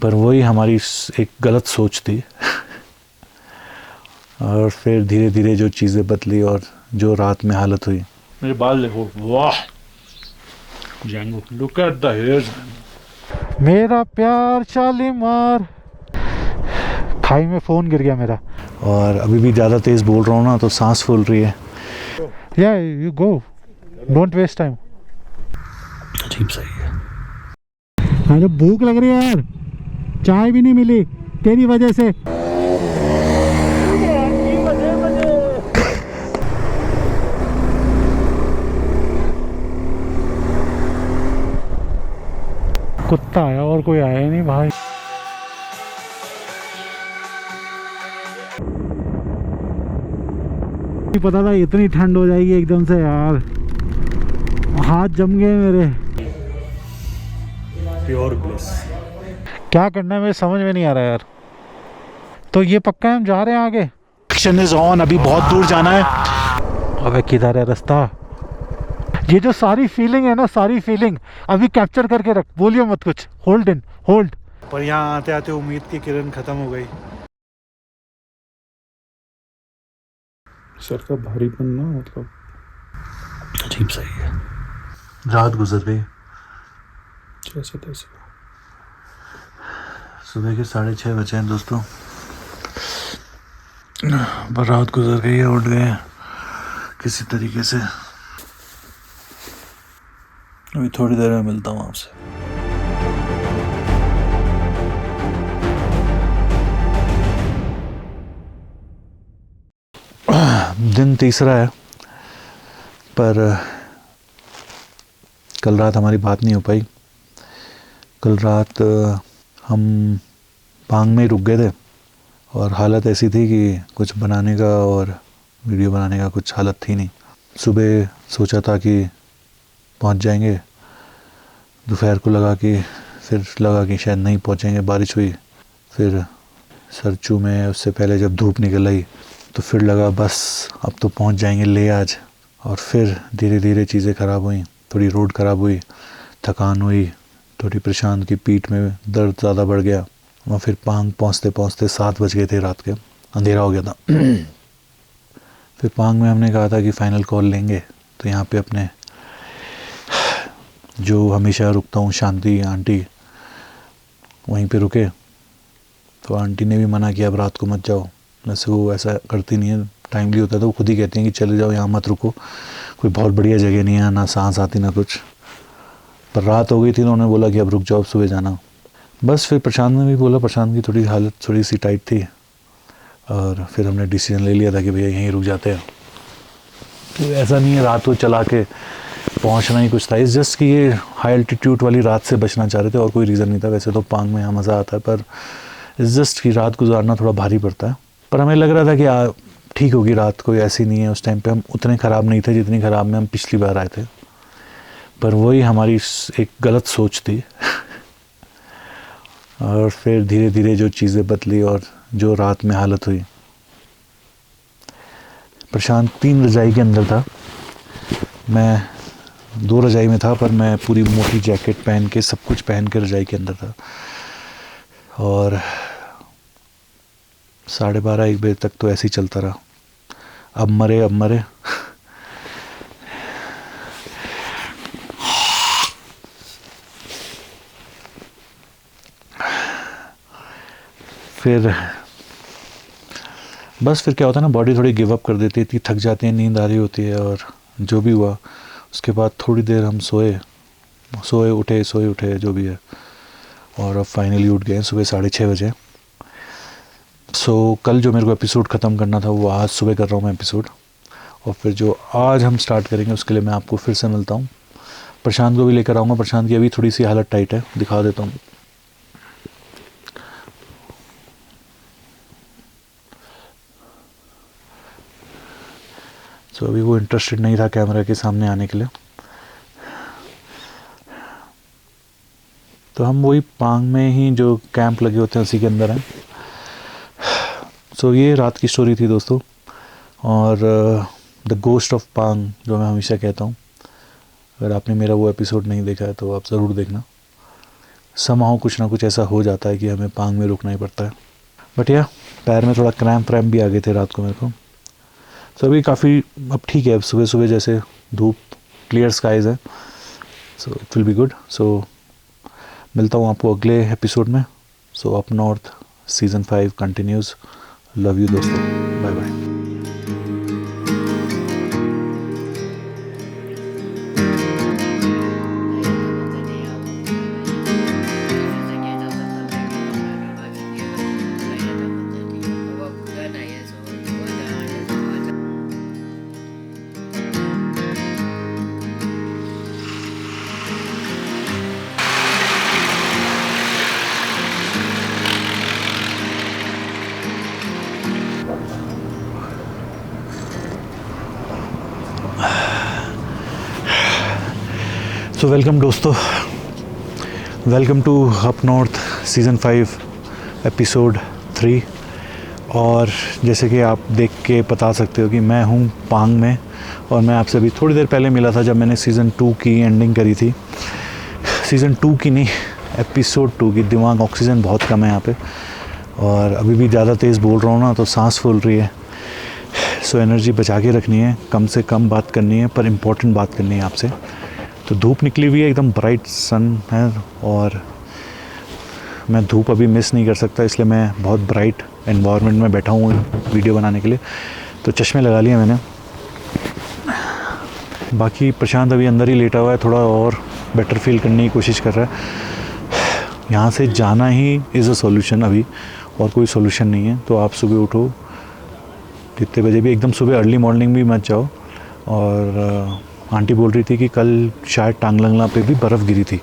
पर वही हमारी एक गलत सोच थी। और फिर धीरे धीरे जो चीज़ें बदली और जो रात में हालत हुई। मेरे बाल देखो, वाह Django, look at the hairs. मेरा प्यार शालीमार। खाई में फ़ोन गिर गया मेरा। और अभी भी ज़्यादा तेज़ बोल रहा हूँ ना तो सांस फूल रही है। या you go, don't waste time. अजीब सही है। अरे भूख लग रही है यार, चाय भी नहीं मिली तेरी वजह से। कुत्ता आया और कोई आया ही नहीं भाई। पता था इतनी ठंड हो जाएगी एकदम से यार, हाथ जम गए मेरे। Pure bliss. क्या करना है मेरे समझ में नहीं आ रहा यार। तो ये पक्का है हम जा रहे हैं आगे? एक्शन इज ऑन, अभी बहुत दूर जाना है। अबे किधर है रास्ता? ये जो सारी फीलिंग है ना, सारी फीलिंग अभी कैप्चर करके रख, बोलियो मत कुछ। Hold in, hold. पर यहाँ आते आते उम्मीद की किरण खत्म हो गई। सर का भारीपन ना, मतलब अजीब सही है। रात गुजर गई। जैसे तैसे। सुबह के 6:30 बजे हैं दोस्तों, पर रात गुजर गई है। उठ गए हैं किसी तरीके से। अभी थोड़ी देर में मिलता हूँ आपसे। दिन तीसरा है, पर कल रात हमारी बात नहीं हो पाई। कल रात हम पांग में ही रुक गए थे और हालत ऐसी थी कि कुछ बनाने का और वीडियो बनाने का कुछ हालत थी नहीं। सुबह सोचा था कि पहुंच जाएंगे, दोपहर को लगा कि शायद नहीं पहुंचेंगे, बारिश हुई। फिर सरचू में उससे पहले जब धूप निकल आई तो फिर लगा बस अब तो पहुंच जाएंगे ले आज। और फिर धीरे धीरे चीज़ें ख़राब हुई, थोड़ी रोड ख़राब हुई, थकान हुई, थोड़ी प्रशांत की पीठ में दर्द ज़्यादा बढ़ गया। और फिर पांग पहुंचते पहुंचते 7 बज गए थे रात के, अंधेरा हो गया था। फिर पांग में हमने कहा था कि फ़ाइनल कॉल लेंगे, तो यहाँ पे अपने जो हमेशा रुकता हूँ शांति आंटी, वहीं पे रुके। तो आंटी ने भी मना किया अब रात को मत जाओ। वैसे वो ऐसा करती नहीं है, टाइमली होता है तो वो खुद ही कहती हैं कि चले जाओ, यहाँ मत रुको, कोई बहुत बढ़िया जगह नहीं है, ना सांस आती ना कुछ। पर रात हो गई थी तो उन्होंने बोला कि अब रुक जाओ, अब सुबह जाना। बस फिर प्रशांत ने भी बोला, प्रशांत की थोड़ी हालत थोड़ी सी टाइट थी, और फिर हमने डिसीजन ले लिया था कि भैया यहीं रुक जाते हैं। तो ऐसा नहीं है रात को चला के पहुंचना ही कुछ था, इस जस्ट कि ये हाई एल्टीट्यूड वाली रात से बचना चाह रहे थे और कोई रीज़न नहीं था। वैसे तो पांग में यहाँ मज़ा आता है, पर इस जस्ट की रात गुजारना थोड़ा भारी पड़ता है। पर हमें लग रहा था कि ठीक होगी रात, कोई ऐसी नहीं है। उस टाइम पे हम उतने ख़राब नहीं थे जितनी ख़राब में हम पिछली बार आए थे। पर वही हमारी एक गलत सोच थी। और फिर धीरे धीरे जो चीज़ें बदली और जो रात में हालत हुई। प्रशांत 3 रजाई के अंदर था, मैं 2 रजाई में था, पर मैं पूरी मोटी जैकेट पहन के सब कुछ पहन के रजाई के अंदर था। और 12:30-1 बजे तक तो ऐसे ही चलता रहा। अब मरे फिर बस फिर क्या होता है ना, बॉडी थोड़ी गिव अप कर देती है, थक जाती है, नींद आ रही होती है। और जो भी हुआ उसके बाद थोड़ी देर हम सोए उठे जो भी है। और अब फाइनली उठ गए सुबह 6:30 बजे। सो कल जो मेरे को एपिसोड ख़त्म करना था वो आज सुबह कर रहा हूँ मैं एपिसोड। और फिर जो आज हम स्टार्ट करेंगे उसके लिए मैं आपको फिर से मिलता हूँ। प्रशांत को भी लेकर आऊँगा। प्रशांत की अभी थोड़ी सी हालत टाइट है, दिखा देता हूँ। सो अभी वो इंटरेस्टेड नहीं था कैमरा के सामने आने के लिए। तो हम वही पांग में ही जो कैंप लगे होते हैं उसी के अंदर हैं। सो ये रात की स्टोरी थी दोस्तों। और द गोस्ट ऑफ पांग जो मैं हमेशा कहता हूँ, अगर आपने मेरा वो एपिसोड नहीं देखा है तो आप ज़रूर देखना। समहाउ कुछ ना कुछ ऐसा हो जाता है कि हमें पांग में रुकना ही पड़ता है। बट या पैर में थोड़ा क्रैम्प भी आ गए थे रात को मेरे को। सो अभी काफ़ी अब ठीक है, अब सुबह सुबह जैसे धूप, क्लियर स्काइज है, so it will be good. So मिलता हूँ आपको अगले एपिसोड में। So up north season 5 continues. Love you दोस्तों, बाय बाय। सो वेलकम दोस्तों, welcome to up north season 5 episode 3। और जैसे कि आप देख के बता सकते हो कि मैं हूँ पांग में, और मैं आपसे अभी थोड़ी देर पहले मिला था जब मैंने सीज़न 2 की एंडिंग करी थी। सीज़न 2 की नहीं, एपिसोड 2 की। दिमाग ऑक्सीजन बहुत कम है यहाँ पे, और अभी भी ज़्यादा तेज़ बोल रहा हूँ ना तो सांस फूल रही है। सो एनर्जी बचा के रखनी है, कम से कम बात करनी है, पर इम्पोर्टेंट बात करनी है आपसे। तो धूप निकली हुई है, एकदम ब्राइट सन है, और मैं धूप अभी मिस नहीं कर सकता, इसलिए मैं बहुत ब्राइट एनवायरनमेंट में बैठा हूँ वीडियो बनाने के लिए। तो चश्मे लगा लिए मैंने। बाकी प्रशांत अभी अंदर ही लेटा हुआ है, थोड़ा और बेटर फील करने की कोशिश कर रहा है। यहाँ से जाना ही इज़ अ सॉल्यूशन अभी, और कोई सॉल्यूशन नहीं है। तो आप सुबह उठो, कितने बजे भी, एकदम सुबह अर्ली मॉर्निंग भी मत जाओ। और आंटी बोल रही थी कि कल शायद टांगलंगला पे भी बर्फ़ गिरी थी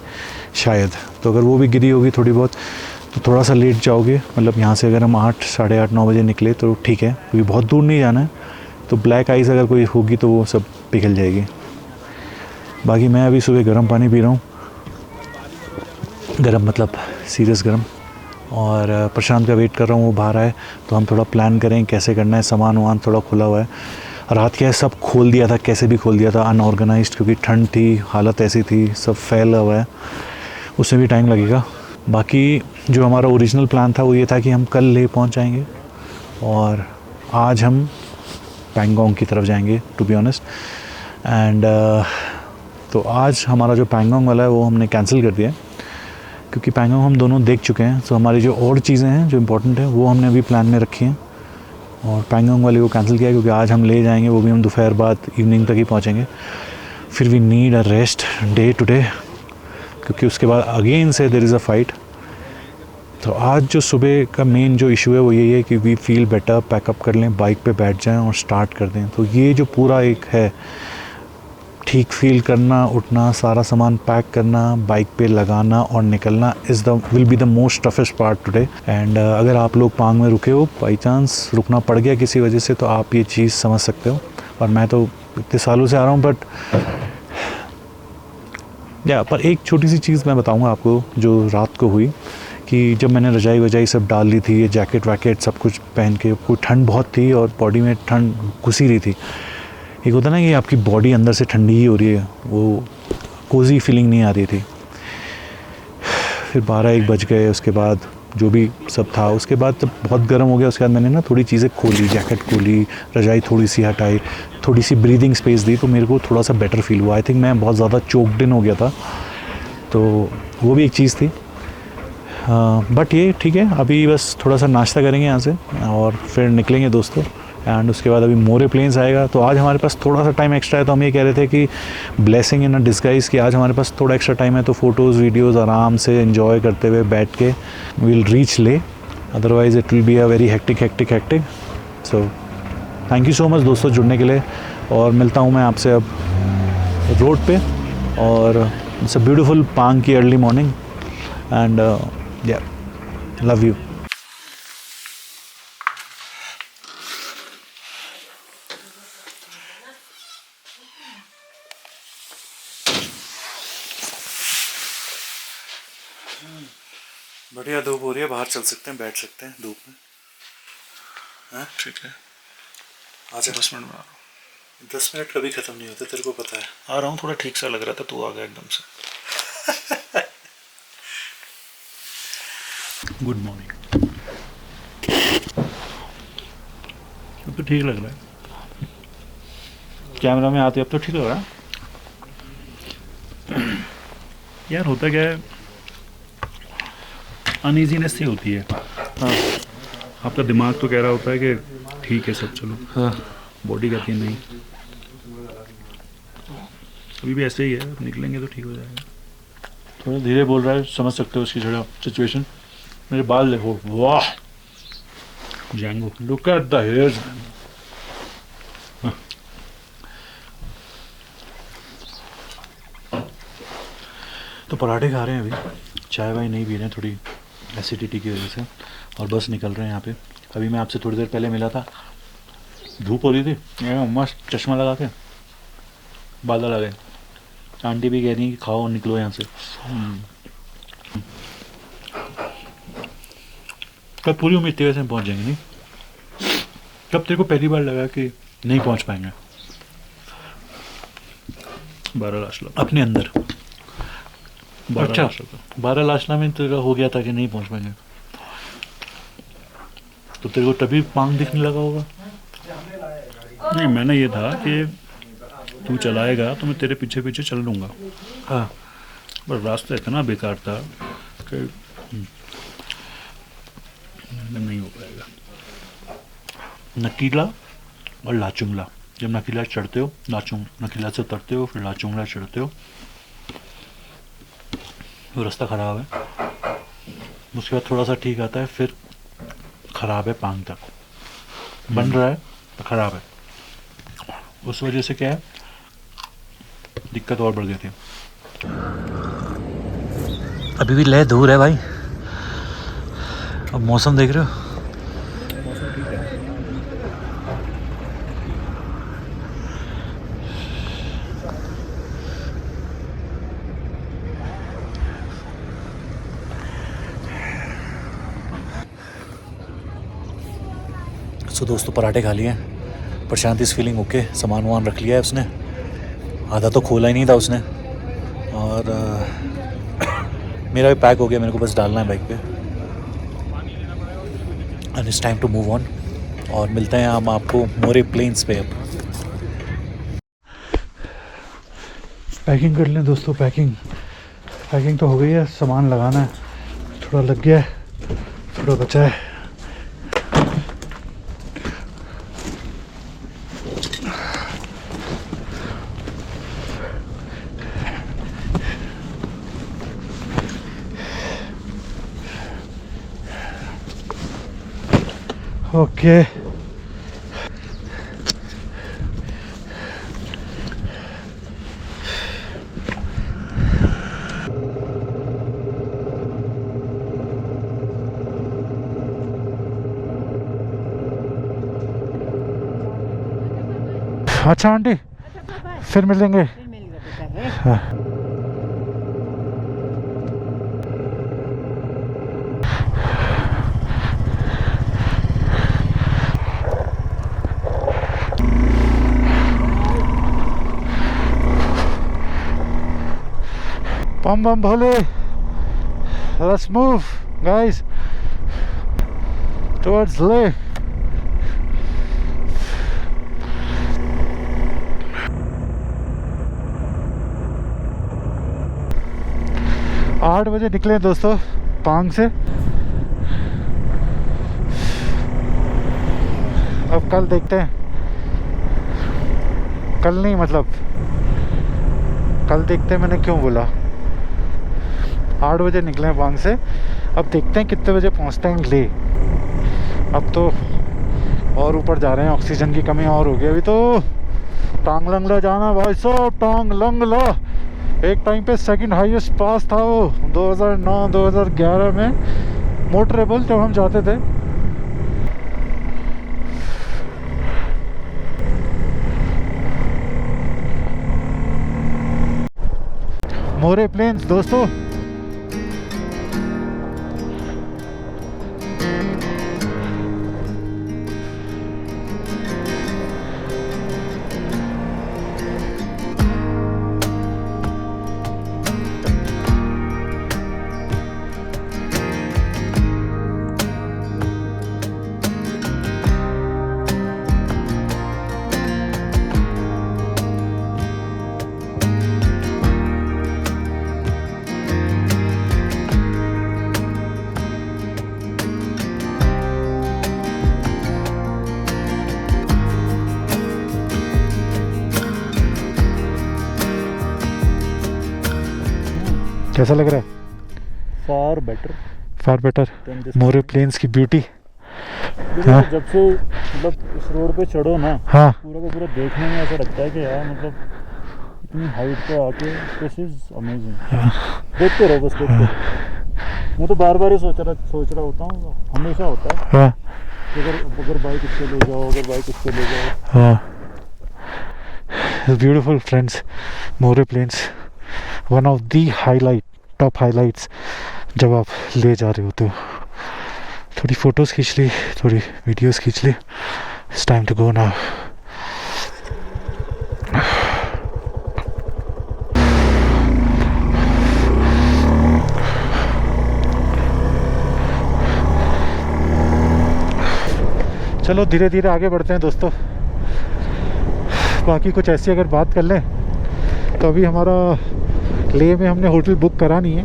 शायद, तो अगर वो भी गिरी होगी थोड़ी बहुत तो थोड़ा सा लेट जाओगे। मतलब यहाँ से अगर हम 8, साढ़े 8, 9 बजे निकले तो ठीक है, क्योंकि बहुत दूर नहीं जाना है। तो ब्लैक आइस अगर कोई होगी तो वो सब पिघल जाएगी। बाकी मैं अभी सुबह गर्म पानी पी रहा हूँ, गर्म मतलब सीरियस गर्म। और प्रशांत का वेट कर रहा हूँ, वो बाहर आए तो हम थोड़ा प्लान करें कैसे करना है। सामान वामान थोड़ा खुला हुआ है, रात क्या है सब खोल दिया था, कैसे भी खोल दिया था, अनऑर्गेनाइज्ड, क्योंकि ठंड थी, हालत ऐसी थी, सब फैला हुआ है, उसमें भी टाइम लगेगा। बाकी जो हमारा ओरिजिनल प्लान था वो ये था कि हम कल लेह पहुंच जाएंगे, और आज हम पैंगोंग की तरफ जाएंगे टू बी ऑनेस्ट। एंड तो आज हमारा जो पैंगोंग वाला है वो हमने कैंसिल कर दिया है, क्योंकि पैंगोंग हम दोनों देख चुके हैं। तो हमारी जो और चीज़ें हैं जो इम्पोर्टेंट है वो हमने अभी प्लान में रखी हैं, और पैंगोंग वाले को कैंसिल किया, क्योंकि आज हम ले जाएंगे, वो भी हम दोपहर बाद इवनिंग तक ही पहुंचेंगे। फिर we need a rest day today, क्योंकि उसके बाद अगेन से देयर इज़ अ फाइट। तो आज जो सुबह का मेन जो इशू है वो यही है कि वी फील बेटर, पैकअप कर लें, बाइक पे बैठ जाएं और स्टार्ट कर दें। तो ये जो पूरा एक है, ठीक फील करना, उठना, सारा सामान पैक करना, बाइक पे लगाना और निकलना will be the most toughest part today. And अगर आप लोग पांग में रुके हो, बाई चांस रुकना पड़ गया किसी वजह से, तो आप ये चीज़ समझ सकते हो। और मैं तो इतने सालों से आ रहा हूँ, बट पर एक छोटी सी चीज़ मैं बताऊँगा आपको जो रात को हुई, कि जब मैंने रजाई वजाई सब डाल ली थी, ये जैकेट वैकेट सब कुछ पहन के, कोई ठंड बहुत थी और बॉडी में ठंड घुसी रही थी। एक होता ना कि आपकी बॉडी अंदर से ठंडी ही हो रही है, वो कोज़ी फीलिंग नहीं आ रही थी। फिर 12-1 बज गए, उसके बाद जो भी सब था, उसके बाद जब बहुत गर्म हो गया, उसके बाद मैंने ना थोड़ी चीज़ें खोली, जैकेट खोली, रजाई थोड़ी सी हटाई, थोड़ी सी ब्रीदिंग स्पेस दी, तो मेरे को थोड़ा सा बेटर फील हुआ। आई थिंक मैं बहुत ज़्यादा चोक्ड इन हो गया था, तो वो भी एक चीज़ थी। बट ये ठीक है, अभी बस थोड़ा सा नाश्ता करेंगे यहाँ से और फिर निकलेंगे दोस्तों। एंड उसके बाद अभी मोरे प्लेन्स आएगा, तो आज हमारे पास थोड़ा सा टाइम एक्स्ट्रा है। तो हम ये कह रहे थे कि ब्लेसिंग इन अ डिस्गाइज, कि आज हमारे पास थोड़ा एक्स्ट्रा टाइम है, तो फ़ोटोज़ वीडियोज़ आराम से एंजॉय करते हुए बैठ के विल रीच ले, otherwise it will be a very hectic. So thank you so much दोस्तों जुड़ने के लिए, और मिलता हूँ मैं आपसे अब रोड पे। और इट्स अ ब्यूटीफुल पांग की अर्ली मॉर्निंग, एंड या लव यू। बढ़िया धूप हो रही है, बाहर चल सकते हैं, बैठ सकते हैं धूप में। हाँ ठीक है, आजा। 10 मिनट में आ रहा हूँ। 10 मिनट कभी ख़त्म नहीं होते, तेरे को पता है। आ रहा हूँ, थोड़ा ठीक सा लग रहा था, तू आ गया एकदम से। Good morning. अब तो ठीक लग रहा है, कैमरा में आते अब तो ठीक लग रहा है। यार होता क्या है, अनईजीनेस सी होती है। हाँ आपका दिमाग तो कह रहा होता है कि ठीक है सब चलो, हाँ बॉडी कहती है नहीं। अभी भी ऐसे ही है, निकलेंगे तो ठीक हो जाएगा। थोड़ा धीरे बोल रहा है, समझ सकते हो उसकी थोड़ा सिचुएशन। मेरे बाल देखो, वाह Django, look at the hairs. तो पराठे खा रहे हैं अभी, चाय वाय नहीं पी रहे हैं, थोड़ी एसिडिटी की वजह से, और बस निकल रहे हैं यहाँ पे। अभी मैं आपसे थोड़ी देर पहले मिला था, धूप हो रही थी, मैं मस्त चश्मा लगा के बादल आ गए। आंटी भी कह रही हैं कि खाओ निकलो यहाँ से। कब पूरी उम्मीद थी वैसे हम पहुँच जाएंगे, नहीं? कब तेरे को पहली बार लगा कि नहीं पहुँच पाएंगे? 12 लास्ट अपने अंदर। अच्छा, 12 लास्ट में तेरा हो गया था कि नहीं पहुँच पाएंगे, तो तेरे को तभी पांग दिखने लगा होगा। नहीं, मैंने ये था कि तू चलाएगा तो मैं तेरे पीछे पीछे चल लूँगा। हाँ पर रास्ता इतना बेकार था कि नहीं हो पाएगा। नकीला और लाचुंगला, जब नकीला चढ़ते हो नकीला से उतरते हो, फिर लाचुंगला चढ़ते हो, वो रास्ता ख़राब है। उसके बाद थोड़ा सा ठीक आता है, फिर ख़राब है पांग तक। बन रहा है तो ख़राब है, उस वजह से क्या है दिक्कत और बढ़ गई थी। अभी भी लय दूर है भाई। अब मौसम देख रहे हो, मौसम ठीक है। सो दोस्तों पराठे खा लिए, प्रशांत इस फीलिंग ओके, सामान वामान रख लिया है उसने, आधा तो खोला ही नहीं था उसने, और मेरा भी पैक हो गया, मेरे को बस डालना है बाइक पे। And it's time to move on, और मिलते हैं हम आपको मोरे प्लेन्स पे। अब पैकिंग कर लें दोस्तों, पैकिंग तो हो गई है, सामान लगाना है, थोड़ा लग गया है, थोड़ा बचा है। ओके अच्छा आंटी, फिर मिलेंगे। हाँ। Bum bum Bhole, let's move guys towards Leh. आठ बजे निकले दोस्तों पांग से। अब कल देखते हैं, कल नहीं मतलब कल देखते हैं, मैंने क्यों बोला। 8 बजे निकले हैं पांग से, अब देखते हैं कितने बजे पहुंचते हैं ले। अब तो और ऊपर जा रहे हैं, ऑक्सीजन की कमी और होगी। अभी तो टांग लंगला जाना भाई साहब, टांग लंगला। एक टाइम पे सेकंड हाईएस्ट पास था वो 2009-2011 में मोटरेबल, जब हम जाते थे। मोरे प्लेन्स दोस्तों। कैसा लग रहा है? Far better far better than this. More plains की ब्यूटी। देखो, हाँ? जब से मतलब इस रोड पे चढ़ो ना, हाँ पूरा का पूरा देखने में ऐसा लगता है कि यार मतलब इतनी हाइट पे आके दिस इज अमेजिंग। देखते रहो, बस देखते रहो। मैं तो बार बार ही सोच रहा होता हूँ, हमेशा होता है हाँ कि अगर बाइक इससे ले जाओ, अगर बाइक इससे ले जाओ। हाँ। Beautiful friends, More plains one of the highlight, top highlights जब आप ले जा रहे होते हो। थोड़ी फ़ोटोज़ खींच ली, थोड़ी वीडियोस खींच ली। It's time to go now. चलो धीरे धीरे आगे बढ़ते हैं दोस्तों। बाकी कुछ ऐसी अगर बात कर लें तो अभी हमारा लेह में हमने होटल बुक करा नहीं है,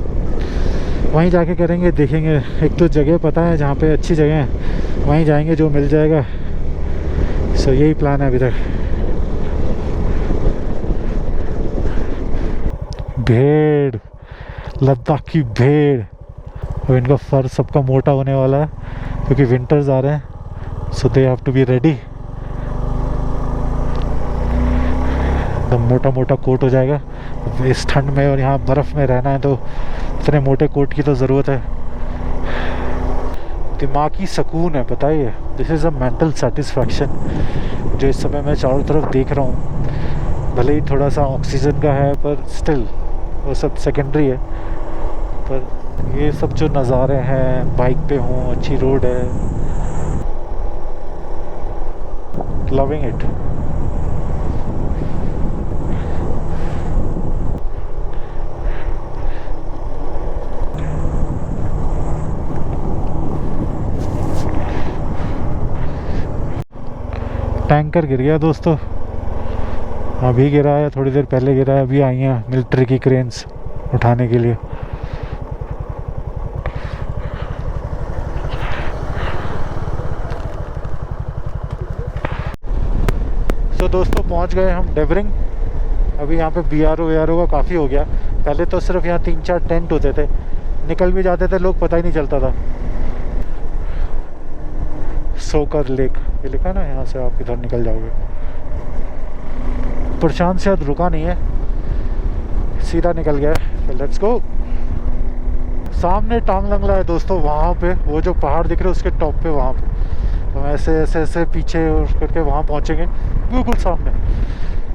वहीं जाके करेंगे, देखेंगे। एक तो जगह पता है जहाँ पे अच्छी जगह है, वहीं जाएंगे, जो मिल जाएगा। सो यही प्लान है अभी तक। भेड़, लद्दाख की भेड़। और इनका फर सबका मोटा होने वाला है क्योंकि विंटर्स आ रहे हैं। So they have to be ready. एकदम मोटा मोटा कोट हो जाएगा इस ठंड में, और यहाँ बर्फ़ में रहना है तो इतने मोटे कोट की तो ज़रूरत है। दिमागी सुकून है, बताइए। This is a mental satisfaction जो इस समय मैं चारों तरफ देख रहा हूँ। भले ही थोड़ा सा ऑक्सीजन का है, पर स्टिल वो सब सेकेंडरी है। पर ये सब जो नज़ारे हैं, बाइक पे हूँ, अच्छी रोड है, लविंग इट। टैंकर गिर गया दोस्तों, अभी गिरा है, थोड़ी देर पहले गिरा है। अभी आई हैं मिलिट्री की क्रेन्स उठाने के लिए। तो दोस्तों पहुंच गए हम डेवरिंग। अभी यहाँ पे BRO का काफ़ी हो गया। पहले तो सिर्फ यहाँ 3-4 टेंट होते थे, निकल भी जाते थे लोग, पता ही नहीं चलता था। सोकर लेक ये लिखा ना, यहाँ से आप इधर निकल जाओगे। प्रशांत शायद रुका नहीं है, सीधा निकल गया। Let's go. सामने टांग लंगला है दोस्तों, वहाँ पे वो जो पहाड़ दिख रहे हैं उसके टॉप पे, वहाँ पे हम ऐसे ऐसे ऐसे पीछे करके वहाँ पहुँचेंगे, बिल्कुल सामने।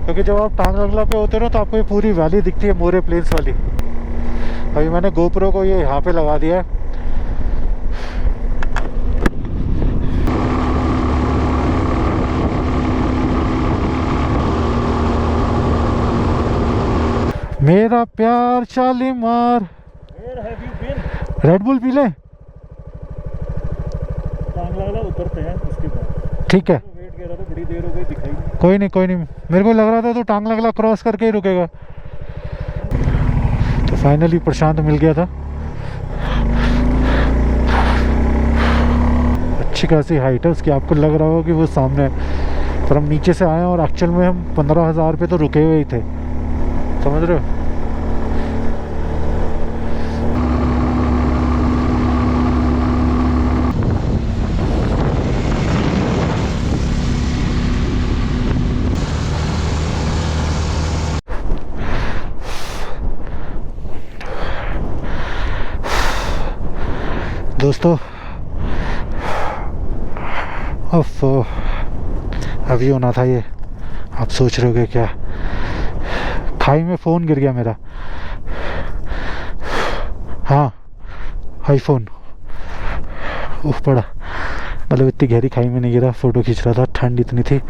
क्योंकि जब आप टांग लंगला पे होते हो तो आपको ये पूरी वैली दिखती है, मोरे प्लेन्स वाली। अभी मैंने GoPro को ये यहाँ पे लगा दिया है। मेरा प्यार शालीमार। रेड बुल पी ले। उतरते हैं उसके बाद। ठीक है, वेट कर रहा था, बड़ी देर हो गई, दिखाई नहीं। कोई नहीं कोई नहीं, मेरे को लग रहा था तो टांग लगला क्रॉस करके ही रुकेगा। तो फाइनली प्रशांत मिल गया था। अच्छी खासी हाइट है उसकी, आपको लग रहा होगा कि वो सामने है, पर हम नीचे से आए हैं और एक्चुअल में हम 15,000 पे तो रुके हुए ही थे, समझ रहे हो। दोस्तों अभी होना था ये, आप सोच रहे होगे क्या। खाई में फ़ोन गिर गया मेरा। हाँ, आईफोन उफ पड़ा। मतलब इतनी गहरी खाई में नहीं गिरा, फ़ोटो खींच रहा था, ठंड इतनी थी।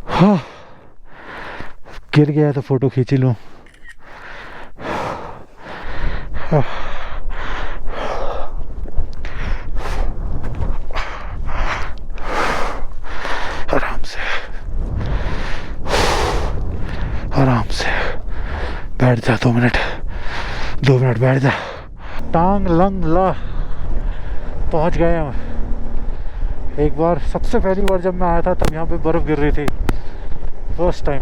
हाँ, गिर गया तो फ़ोटो खींच ही लूँ। आराम से आराम से बैठ जा, 2 मिनट बैठ जा। टांग लंग ला पहुँच गए हम। एक बार सबसे पहली बार जब मैं आया था तब यहाँ पे बर्फ़ गिर रही थी, फर्स्ट टाइम,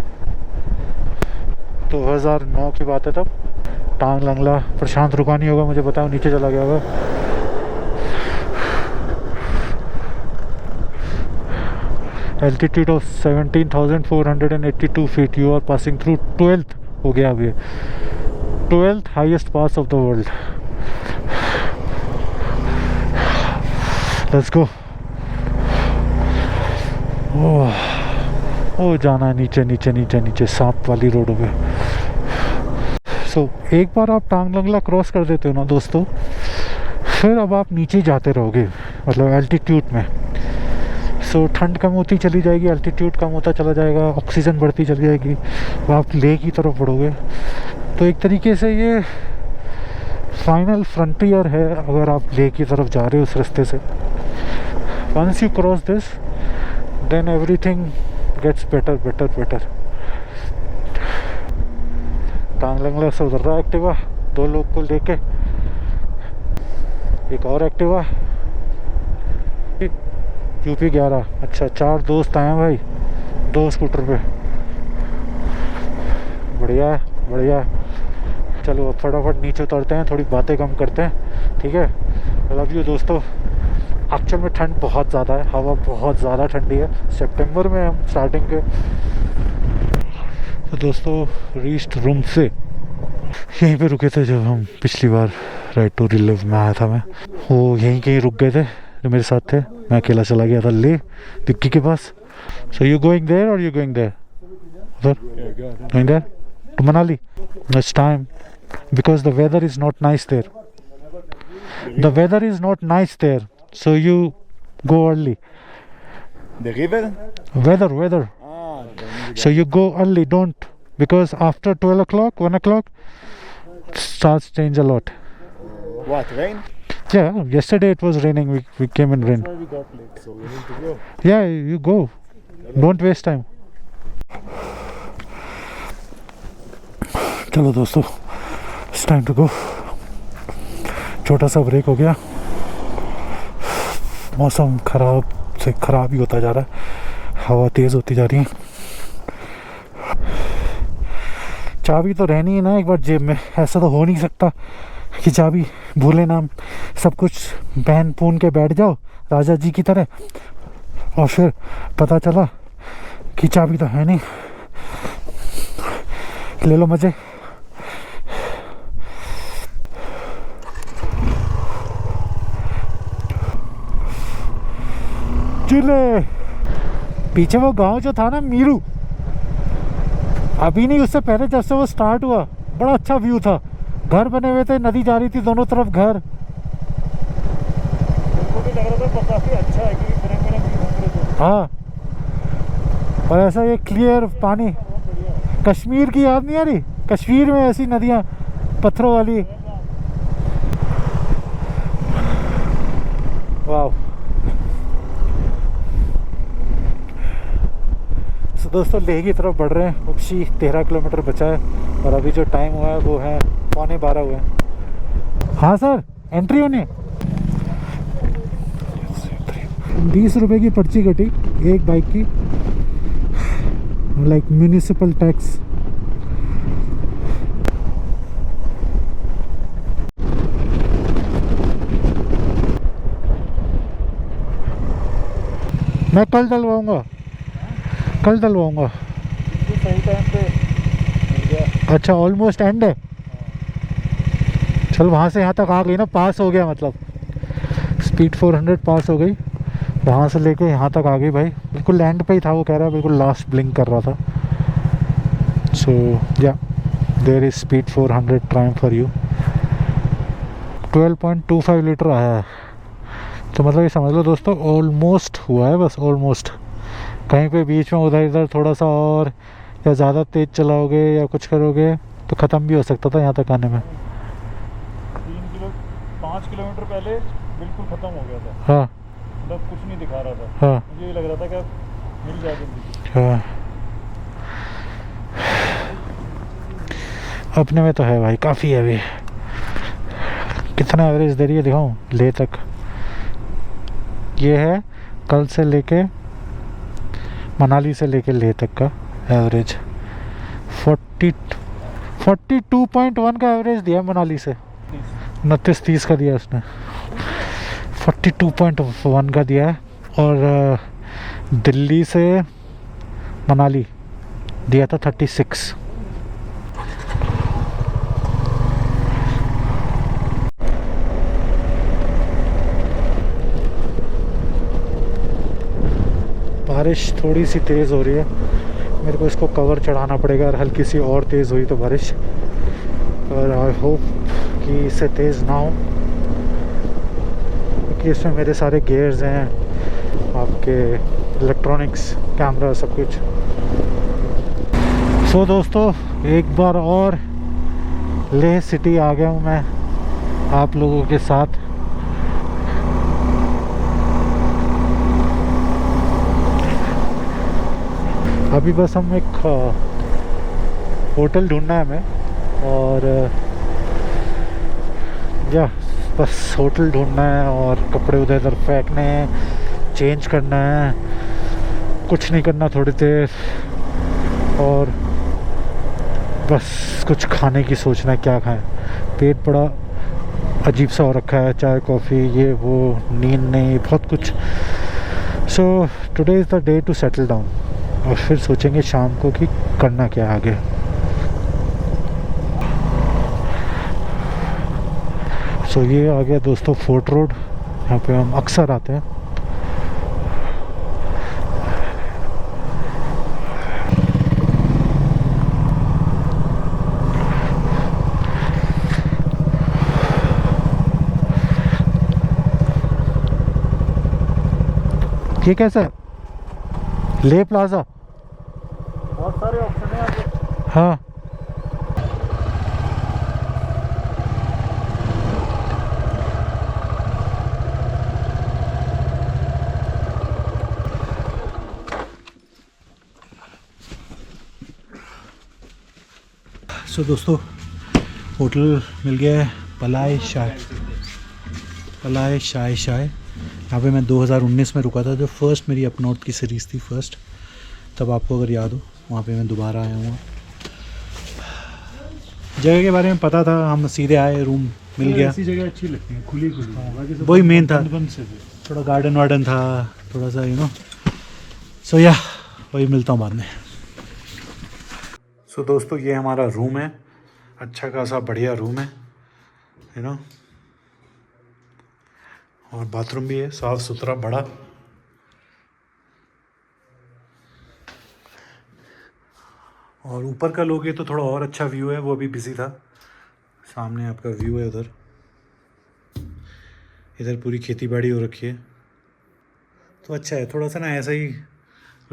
2009 की बात है तब। टांग लंगला प्रशांत रुका नहीं होगा, मुझे पता है, नीचे चला गया होगा। Altitude of 17,482 feet, you are passing through 12th हो गया अभी, 12th highest pass of the world. Let's go. ओ जाना है नीचे नीचे नीचे नीचे सांप वाली रोडों पे। सो एक बार आप टांग लंगला क्रॉस कर देते हो ना दोस्तों, फिर अब आप नीचे जाते रहोगे, मतलब एल्टीट्यूड में। सो ठंड कम होती चली जाएगी, एल्टीट्यूड कम होता चला जाएगा, ऑक्सीजन बढ़ती चली जाएगी, तो आप लेह की तरफ बढ़ोगे। तो एक तरीके से ये फाइनल फ्रंटियर है अगर आप लेह की तरफ जा रहे हो उस रास्ते से। Once you cross this then everything gets better better better. Tang Langla से उतर रहा एक्टिवा, 2 लोग को लेके, एक और एक्टिवा, यूपी 11। अच्छा 4 दोस्त आए हैं भाई, 2 स्कूटर पे। बढ़िया है बढ़िया है। चलो अब फटाफट नीचे उतरते हैं, थोड़ी बातें कम करते हैं, ठीक है। लव यू दोस्तों। एक्चुअल में ठंड बहुत ज़्यादा है, हवा बहुत ज़्यादा ठंडी है, सितंबर में हम स्टार्टिंग के। तो दोस्तों रीच्ड रूम से यहीं पे रुके थे जब हम पिछली बार राइड टू रिलीव में आया था मैं, वो यहीं कहीं रुक गए थे जो मेरे साथ थे। मैं अकेला चला गया था ले विक्की के पास। सो यू गोइंग देयर और यू गोइंग देयर? उधर going there to Manali? It's time because the weather is not nice there. The weather is not nice there, so you go early. The river? Weather. So you go early, don't, because after 12 o'clock, 1 o'clock, it starts change a lot. What, rain? Yeah, yesterday it was raining. We came in rain. We got late, so we need to go. Yeah, you go. Don't waste time. चलो दोस्तों, it's time to go. छोटा सा break हो गया, मौसम ख़राब से ख़राब ही होता जा रहा है, हवा तेज़ होती जा रही है। चाबी तो रहनी है ना एक बार जेब में, ऐसा तो हो नहीं सकता कि चाबी भूले ना, सब कुछ पहन पून के बैठ जाओ राजा जी की तरह, और फिर पता चला कि चाबी तो है नहीं। ले लो मज़े। चिले पीछे वो गांव जो था ना मीरू, अभी नहीं उससे पहले जब से वो स्टार्ट हुआ, बड़ा अच्छा व्यू था, घर बने हुए थे, नदी जा रही थी दोनों तरफ घर। मुझको भी लग रहा था काफी अच्छा है क्योंकि बड़े बड़े व्यू घूम रहे थे। हाँ, और ऐसा ये क्लियर पानी, कश्मीर की याद नहीं आ रही? कश्मीर में ऐसी नदियाँ पत्थरों वाली, वाह। तो दोस्तों लेह की तरफ बढ़ रहे हैं, उपशी 13 किलोमीटर बचा है, और अभी जो टाइम हुआ है वो है 11:15 हुए हैं। हाँ सर, एंट्री होनी है। 20 रुपए की पर्ची कटी एक बाइक की, लाइक म्यूनिसिपल टैक्स। मैं कल डलवाऊंगा, कल डलवाऊंगा। सही टाइम पे मिल गया। अच्छा ऑलमोस्ट एंड है। चल वहाँ से यहाँ तक आ गई ना, पास हो गया, मतलब स्पीड 400 पास हो गई, वहाँ से लेके यहाँ तक आ गई भाई, बिल्कुल एंड पे ही था। वो कह रहा है बिल्कुल लास्ट ब्लिंक कर रहा था। So yeah there is speed 400 Triumph for you. 12.25 litre आया है, तो मतलब ये समझ लो दोस्तों ऑलमोस्ट हुआ है, बस ऑलमोस्ट। कहीं पे बीच में उधर इधर थोड़ा सा और या ज़्यादा तेज़ चलाओगे या कुछ करोगे तो ख़त्म भी हो सकता था यहाँ तक आने में। 5 किलोमीटर पहले बिल्कुल ख़त्म हो गया था। हाँ मतलब कुछ नहीं दिखा रहा था। हाँ मुझे ये लग रहा था कि अब मिल जाए जल्दी। हाँ, अपने में तो है भाई, काफ़ी है अभी। कितना एवरेज दे रही है दिखाऊँ ले तक? ये है कल से लेके मनाली से लेके लेह तक का एवरेज 42.1 का एवरेज दिया मनाली से। 29-30 का दिया उसने, 42.1 का दिया है। और दिल्ली से मनाली दिया था 36। बारिश थोड़ी सी तेज़ हो रही है, मेरे को इसको कवर चढ़ाना पड़ेगा और हल्की सी और तेज़ हुई तो बारिश। और आई होप कि इससे तेज़ ना हो, क्योंकि इसमें मेरे सारे गियर्स हैं, आपके इलेक्ट्रॉनिक्स, कैमरा, सब कुछ। सो दोस्तों, एक बार और लेह सिटी आ गया हूँ मैं आप लोगों के साथ। अभी बस हम एक होटल ढूंढना है हमें, और या बस होटल ढूंढना है और कपड़े उधर उधर फेंकने हैं, चेंज करना है, कुछ नहीं करना थोड़ी देर, और बस कुछ खाने की सोचना है क्या खाएं। पेट बड़ा अजीब सा हो रखा है, चाय कॉफ़ी ये वो, नींद नहीं, बहुत कुछ। So today is the day to settle down, और फिर सोचेंगे शाम को कि करना क्या आगे। सो ये आ गया दोस्तों फोर्ट रोड, यहाँ पे हम अक्सर आते हैं। ये कैसा है? ले प्लाजा। बहुत सारे ऑप्शन है यहाँ पे। हाँ, सो दोस्तों, होटल मिल गया है पलाय शाय। यहाँ पे मैं 2019 में रुका था, जो फर्स्ट मेरी अप नॉर्थ की सीरीज़ थी फर्स्ट, तब आपको अगर याद हो वहाँ पे मैं दोबारा आया हूँ। जगह के बारे में पता था, हम सीधे आए, रूम मिल गया। ऐसी जगह अच्छी लगती है, खुली खुली। बाकी सब वही मेन था, बंद से भी। थोड़ा गार्डन वार्डन था, थोड़ा सा यू नो। सो या वही मिलता हूँ बाद में। सो दोस्तों, ये हमारा रूम है, अच्छा खासा बढ़िया रूम है, यू नो, और बाथरूम भी है साफ़ सुथरा बड़ा। और ऊपर का लोगे तो थोड़ा और अच्छा व्यू है, वो अभी बिजी था। सामने आपका व्यू है उधर, इधर पूरी खेती बाड़ी हो रखी है, तो अच्छा है। थोड़ा सा ना ऐसा ही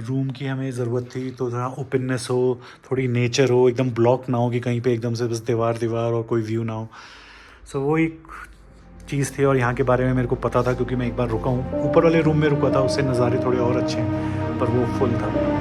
रूम की हमें ज़रूरत थी, तो थोड़ा ओपननेस हो, थोड़ी नेचर हो, एकदम ब्लॉक ना हो कि कहीं पे एकदम से बस दीवार और कोई व्यू ना हो। सो वो एक चीज़ थी, और यहाँ के बारे में मेरे को पता था क्योंकि मैं एक बार रुका हूँ, ऊपर वाले रूम में रुका था, उससे नज़ारे थोड़े और अच्छे हैं, पर वो फुल था।